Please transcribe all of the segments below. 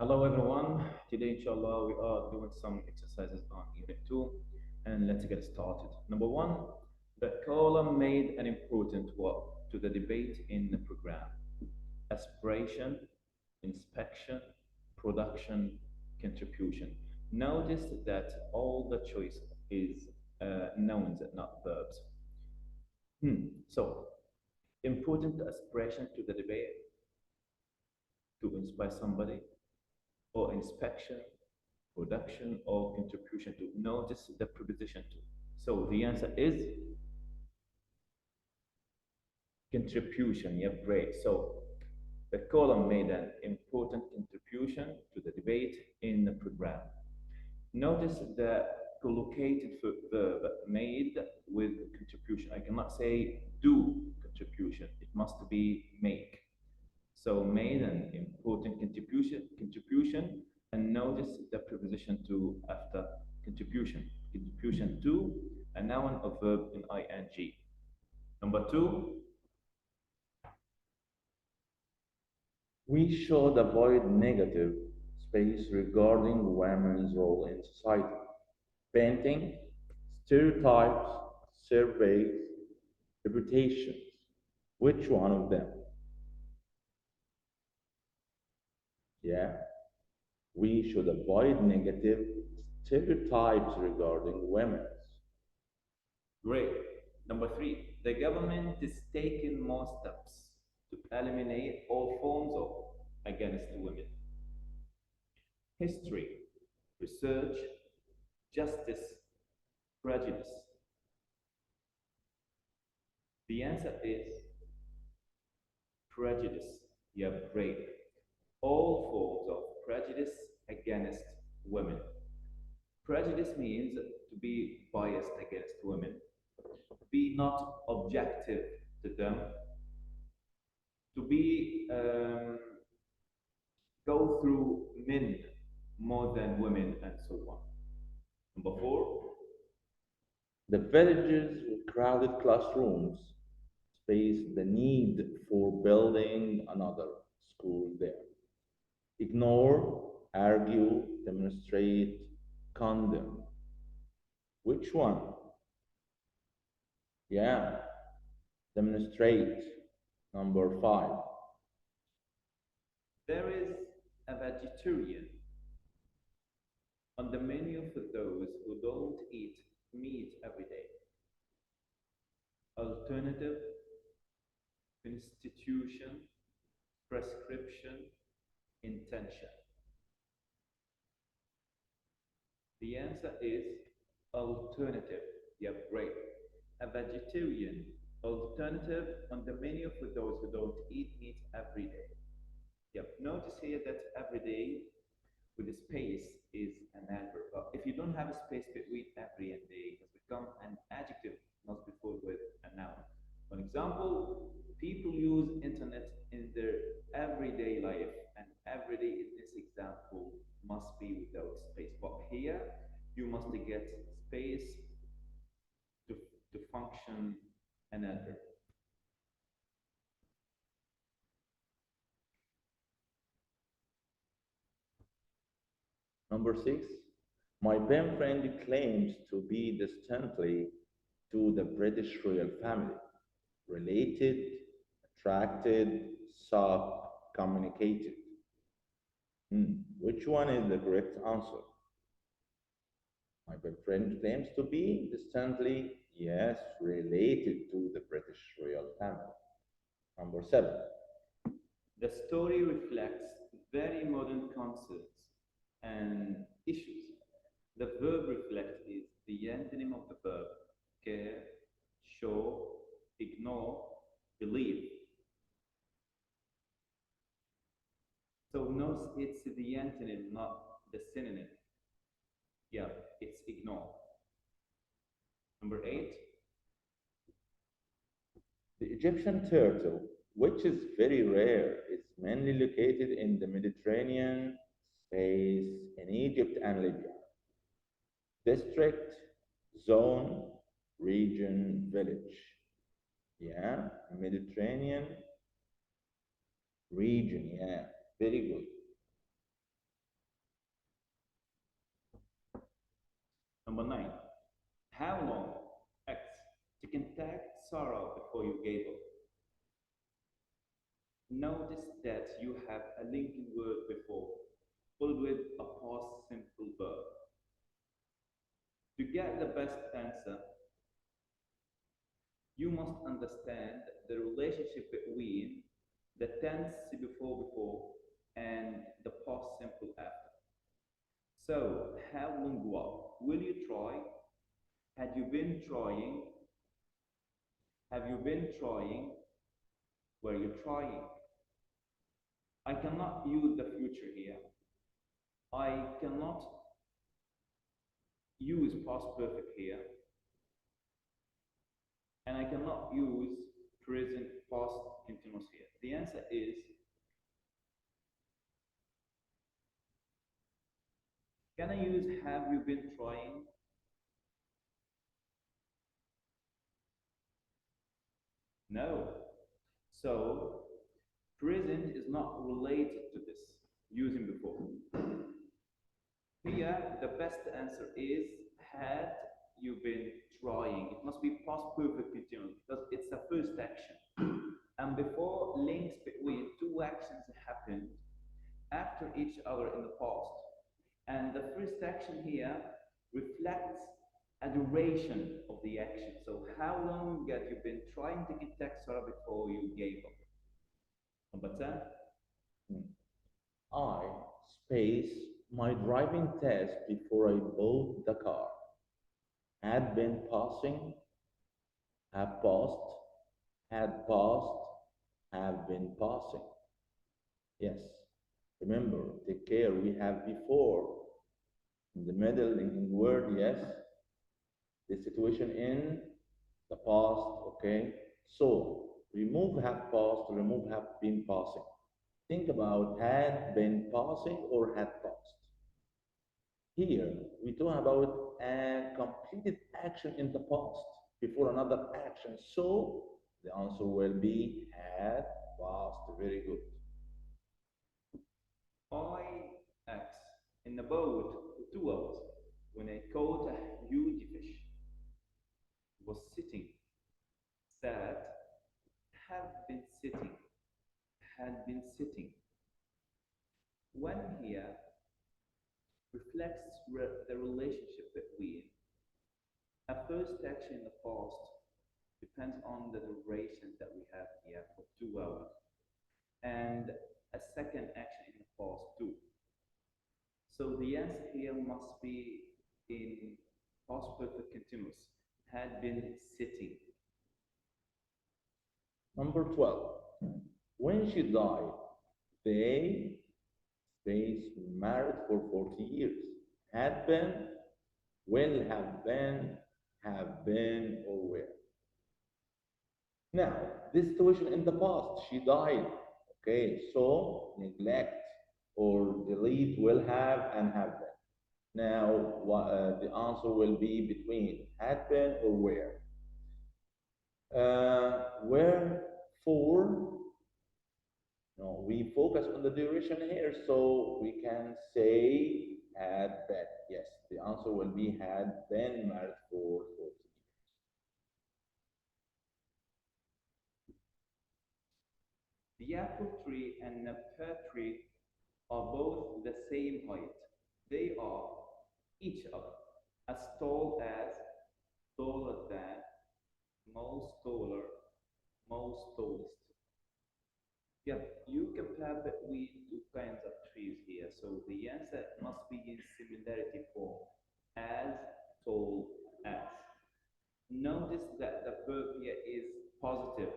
Hello everyone. Today, inshallah, we are doing some exercises on Unit 2 and let's get started. Number one, the column made an important work to the debate in the program. Aspiration, inspection, production, contribution. Notice that all the choice is nouns, not verbs. So, important aspiration to the debate to inspire somebody, or inspection, production, or contribution to. Notice the preposition to. So the answer is contribution. Yeah, great. So the column made an important contribution to the debate in the program. Notice the collocated verb made with contribution. I cannot say do contribution. It must be make. So made an important contribution, and notice the preposition to after contribution. Contribution to a noun or verb in ing. Number two, We should avoid negative space regarding women's role in society. Painting, stereotypes, surveys, reputations. Which one of them? Yeah, we should avoid negative stereotypes regarding women's. great. Number three, the government is taking more steps to eliminate all forms of against women. History, research, justice, prejudice. The answer is prejudice. Yeah, great. All forms of prejudice against women. Prejudice means to be biased against women, be not objective to them, to be go through men more than women, and so on. Number four, The villages with crowded classrooms space the need for building another school there. Ignore, argue, demonstrate, condemn. Which one? Yeah, demonstrate. Number five. there is a vegetarian on the menu for those who don't eat meat every day. Alternative, institution, prescription, intention. The answer is alternative. Yep, great. A vegetarian alternative on the menu for those who don't eat meat every day. Yep, notice here that every day with the space is an adverb. But if you don't have a space between every and day, it has become an adjective, not before with a noun. For example, people use internet in their everyday life, and everyday in this example must be without space. But here, you must get space to, to function an adverb. Number six. My pen friend claims to be distantly to the British royal family. Related, attracted, sought, communicated. Which one is the correct answer? My best friend claims to be distantly, yes, related to the British royal family. Number seven. The story reflects very modern concepts and issues. The verb reflect is the antonym of the verb care, show, ignore, believe. So notice it's the antonym, not the synonym. Yeah, it's ignore. Number eight, The Egyptian turtle, which is very rare, is mainly located in the Mediterranean space in Egypt and Libya. District, zone, region, village. Yeah, Mediterranean region. Yeah, very good. Number 9. How long? X. To contact Sarah before you gave up. Notice that you have a linking word before, followed with a past simple verb. To get the best answer, you must understand the relationship between the tense before and the past simple after. So, how long what? Will you try? Had you been trying? Have you been trying? Were you trying? I cannot use the future here. I cannot use past perfect here. And I cannot use present past continuous here. The answer is, can I use have you been trying? No. So present is not related to this using before. Here the best answer is had you been trying. It must be past perfect continuous because it's the first action. And before links between two actions happened after each other in the past. And the first action here reflects a duration of the action. So how long have you been trying to contact Sarah before you gave up? Number 10. I space my driving test before I bought the car. Had been passing, have passed, had passed, have been passing. Yes. Remember, take care. We have before in the middle linking word, yes. The situation in the past, okay. So remove have passed, remove have been passing. Think about had been passing or had passed. Here, we talk about a completed action in the past before another action. So the answer will be had passed. Very good. I X in the boat for 2 hours when I caught a huge fish. Was sitting, sat, have been sitting, had been sitting. When here reflects the relationship between a first action in the past depends on the duration that we have here for 2 hours, and a second action in the past too. So the answer here must be in past perfect continuous, had been sitting. Number 12. When she died, they stays married for 40 years. Had been, will have been, or were. Now, this situation in the past, she died. Okay, so neglect or delete will have and have been. Now, the answer will be between had been or were. Where for, no, we focus on the duration here, so we can say had been. Yes, the answer will be had been married for 40 years. The apple tree and the pear tree are both the same height. They are each other as tall as, taller than, most taller, most tallest. Yeah, you compare between two kinds of trees here. So the answer must be in similarity form, as tall as. Notice that the verb here is positive.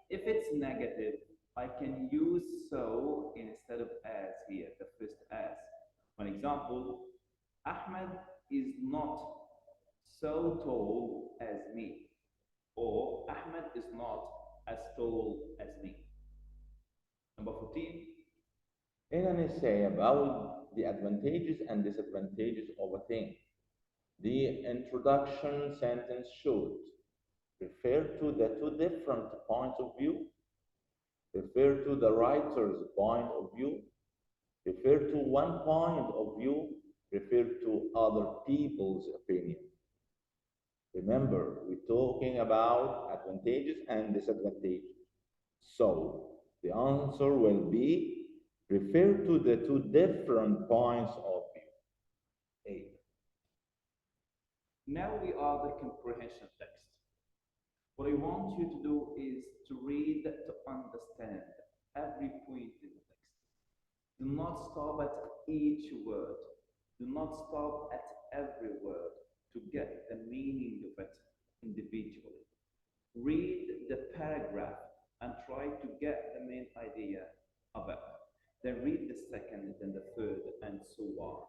If it's negative, I can use so instead of as here, the first as. For example, Ahmed is not so tall as me, or Ahmed is not as tall as me. Number 14. In an essay about the advantages and disadvantages of a thing, the introduction sentence should refer to the two different points of view, refer to the writer's point of view, refer to one point of view, refer to other people's opinion. Remember, we're talking about advantages and disadvantages. So the answer will be refer to the two different points of view. A. Now we are the comprehension text. What I want you to do is to read to understand every point in the text. Do not stop at each word. Do not stop at every word to get the meaning of it individually. Read the paragraph and try to get the main idea of it. Then read the second, then the third, and so on.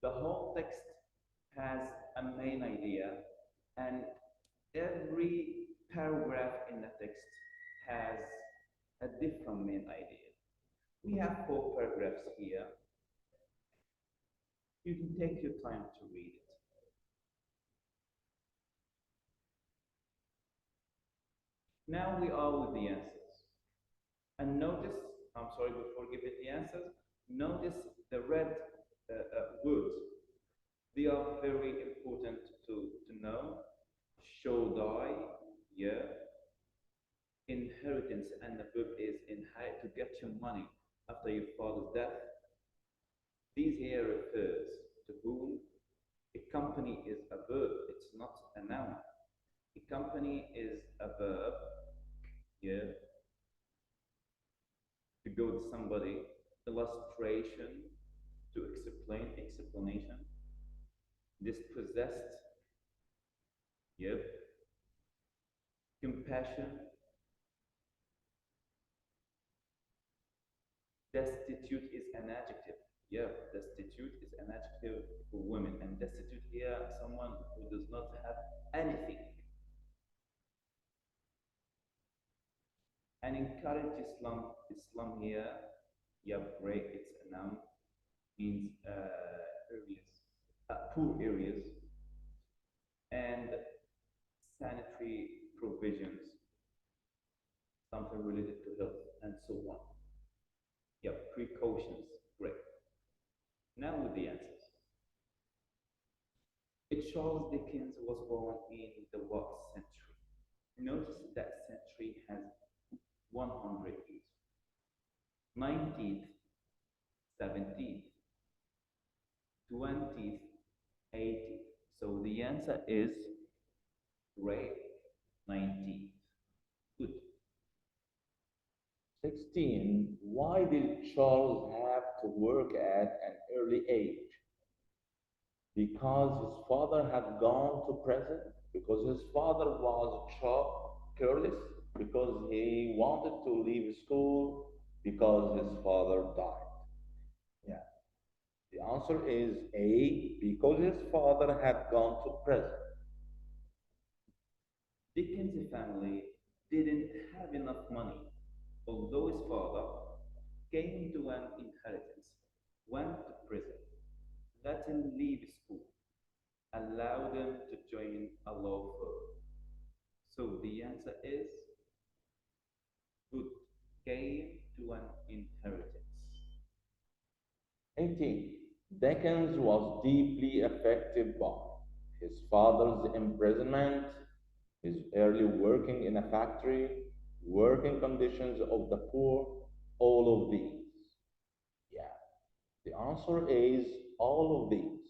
The whole text has a main idea, and every paragraph in the text has a different main idea. We have 4 paragraphs here. You can take your time to read it. Now we are with the answers. And notice, I'm sorry, before giving the answers, notice the red words. They are very important to know. Show die, yeah. Inheritance, and the verb is inherit, to get your money after your father's death. These here refers to whom. A company is a verb, it's not a noun. A company is a verb, yeah. To go to somebody. Illustration, to explain, explanation. Dispossessed, yep. Compassion. Destitute is an adjective. Yeah, destitute is an adjective for women. And destitute here, someone who does not have anything. And encourage Islam here, yeah, great, it's a noun, means areas, poor areas, and sanitary provisions, something related to health, and so on. Yeah, precautions, great. Now with the answers. Charles Dickens was born in the what century? Notice that century has 100 years. 19th, 17th, 20th, 80th. So the answer is great, 19th. Good. 16. Why did Charles have to work at an early age? Because his father had gone to prison, because his father was careless, because he wanted to leave school, because his father died. Yeah. The answer is A, because his father had gone to prison. Dickens' family didn't have enough money, although his father came to an inheritance, went to prison, let him leave school, allow them to join a law firm. So the answer is good, came to an inheritance. 18. Dickens was deeply affected by his father's imprisonment, his early working in a factory, working conditions of the poor, all of these. Yeah, the answer is all of these.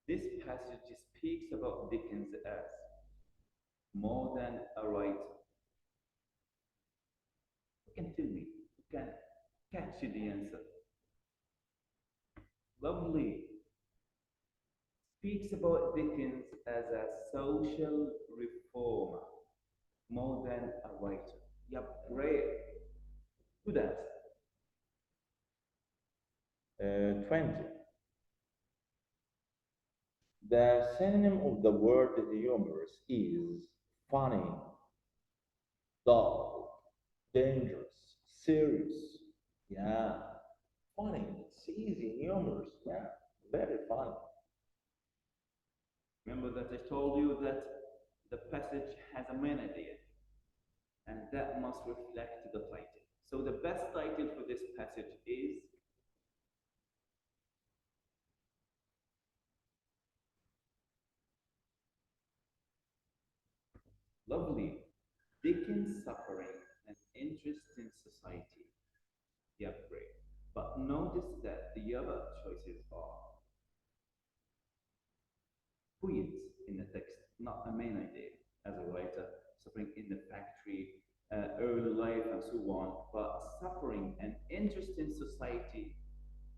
This passage speaks about Dickens as more than a writer. You can tell me, you can catch the answer. Lovely. Speaks about Dickens as a social reformer, more than a writer. Yep, great. Good answer. 20. The synonym of the word humorous is funny, dull, dangerous, serious. Yeah, funny. It's easy, humorous. Yeah, very funny. Remember that I told you that the passage has a main idea, and that must reflect the title. So the best title for this passage is Lovely. Dickens' suffering and interest in society. Yep, great. But notice that the other choices are points in the text, not a main idea. As a writer, suffering in the factory, early life, and so on. But suffering and interest in society,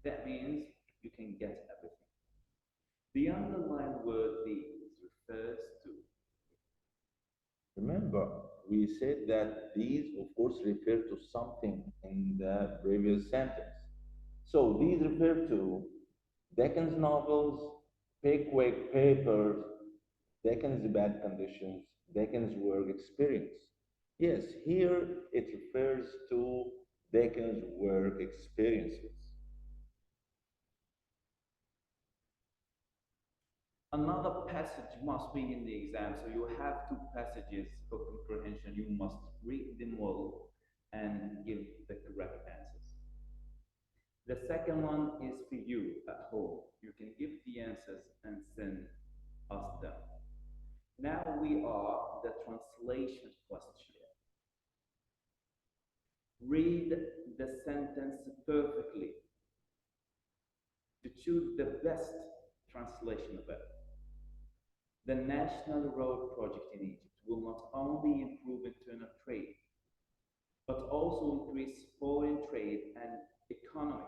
that means you can get everything. The underlined word these refers to. Remember, we said that these, of course, refer to something in the previous sentence. So these refer to Dickens novels, Pickwick Papers, Dickens' bad conditions, Dickens' work experience. Yes, here it refers to Dickens' work experiences. Another passage must be in the exam, so you have two passages for comprehension. You must read them well and give the correct answers. The second one is for you at home. You can give the answers and send us them. Now we are the translation question. Read the sentence perfectly to choose the best translation of it. The National Road Project in Egypt will not only improve internal trade, but also increase foreign trade and economic,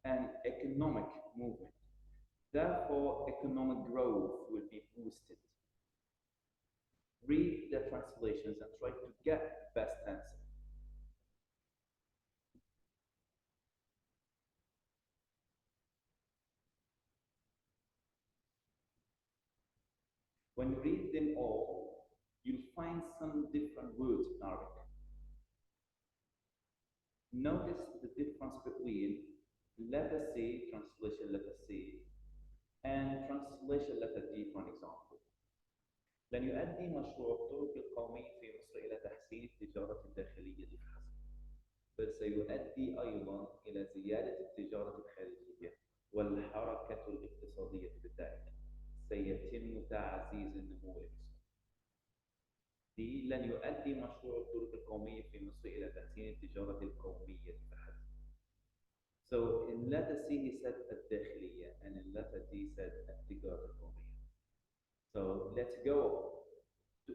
and economic movement. Therefore, economic growth will be boosted. Read the translations and try to get the best answer. When you read them all, you'll find some different words in Arabic. Notice the difference between letter C, translation letter C, and translation letter D, for example. لن يؤدي مشروع الطرق القومية في مصر إلى تحسين التجارة الداخلية فحسب، بل سيؤدي أيضا إلى زيادة التجارة الخارجية والحركة الاقتصادية بالذات. سيتم تعزيز النمو الاقتصادي. دي لن يؤدي مشروع الطرق القومية في مصر إلى تحسين التجارة القومية فحسب. So in letter C he said الداخلية and in letter D said التجارة القومية. So let's go to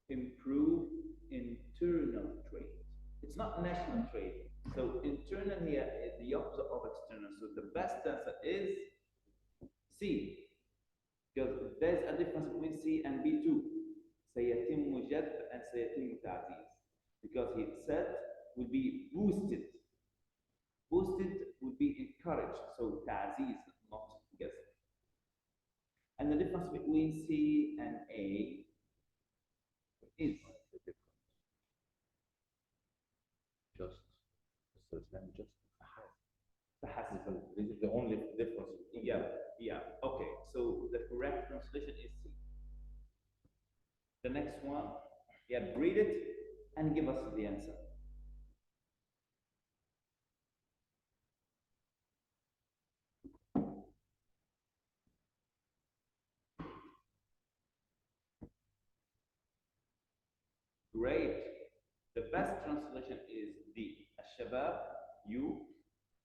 improve internal trade. It's not national trade. So internal here is the opposite of external. So the best answer is C. Because there's a difference between C and B too. سيتم جذب and سيتم تعزيز. Because he said will be boosted. Boosted would be encouraged. So تعزيز, not جذب. And the difference between C and A is Just, just فحسب. this is the only difference. Yeah. Okay. So the correct translation is C. The next one, read it and give us the answer. Great. The best translation is D. الشباب you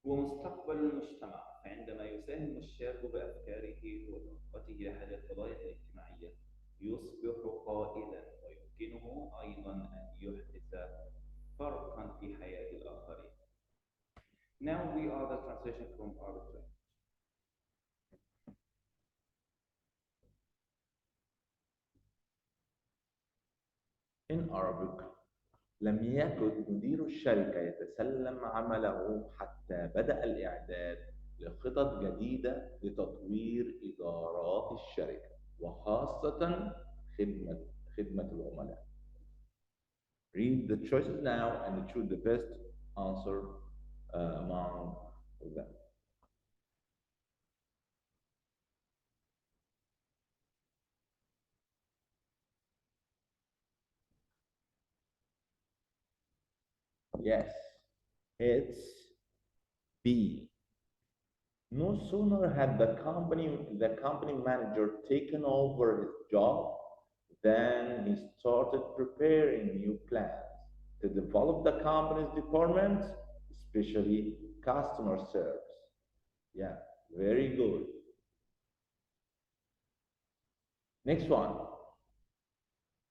هو مستقبل المجتمع، فعندما يساهم الشاب بأفكاره وطاقته لحل القضايا الاجتماعية يصبح قائدا ويمكنه أيضا أن يحدث فرقا في حياة الآخرين. Now we are the translation from Arabic. In Arabic, لم يكن مدير الشركة يتسلم عمله حتى بدأ الإعداد لخطط جديدة لتطوير إدارات الشركة وخاصة خدمة العملاء. Read the choices now and choose the best answer among them. Yes, it's B. No sooner had the company manager taken over his job Then he started preparing new plans to develop the company's department, especially customer service. Yeah, very good. Next one.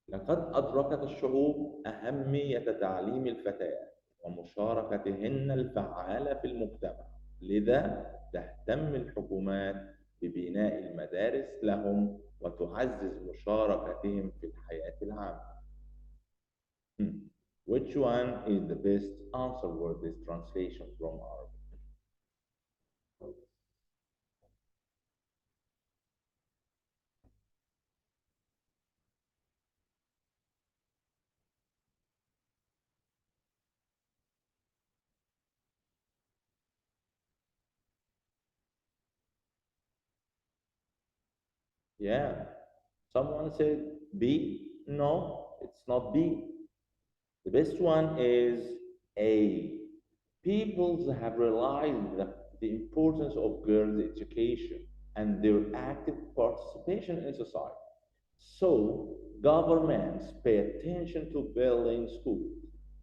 لقد أدركت الشعوب أهمية تعليم الفتيات ومشاركتهن الفعالة في المجتمع، لذا تهتم الحكومات ببناء المدارس لهم وتعزز مشاركتهم في الحياة العامة. Hmm. Which one is the best answer for this translation from Arabic? Yeah. Someone said B. No, it's not B. The best one is A. Peoples have realized the importance of girls' education and their active participation in society. So, governments pay attention to building schools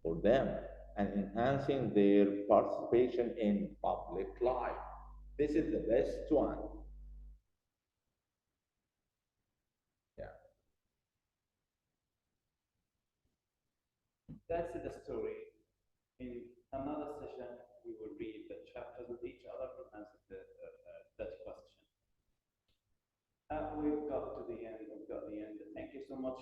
for them and enhancing their participation in public life. This is the best one. Yeah. That's the story. In another session, we will read the chapters with each other and answer that question. We've got to the end. We've got the end. Thank you so much